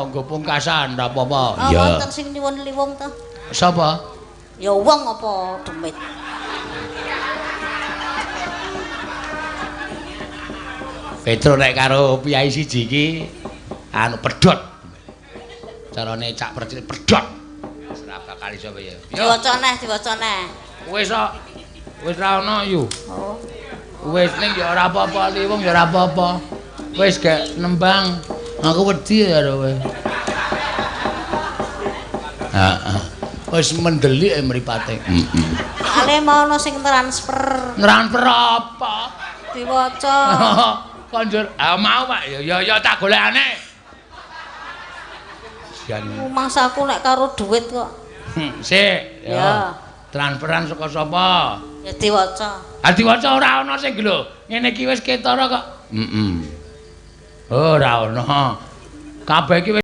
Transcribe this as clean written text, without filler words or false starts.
nggo pungkasan ndak apa-apa. Ya. Wonten sing nyuwun liwung to. Sapa? Ya wong apa demit. Petro nek karo piyai siji iki anu pedhot. Carane cak percil pedhot. Ora bakal iso ya. Diwaca neh. Wis kok. Wis ra ono yu. Oh. Wis ning ya ora apa-apa liwung ya ora apa-apa. Wis gak nembang. Aku wedi ya kowe. Heeh. Wis mendelik mripate. Heeh. Ale mau ono sing transfer. Transfer apa? Diwaca. Konjur, mau Pak. Ya tak golekane. Sian. Mangsaku nek karo duit kok. Sik, ya. Transferan saka sapa? Ya diwaca. Diwaca ora ana sing lho. Ngene iki wis ketara kok. Heeh. Ora ana. Kabeh iki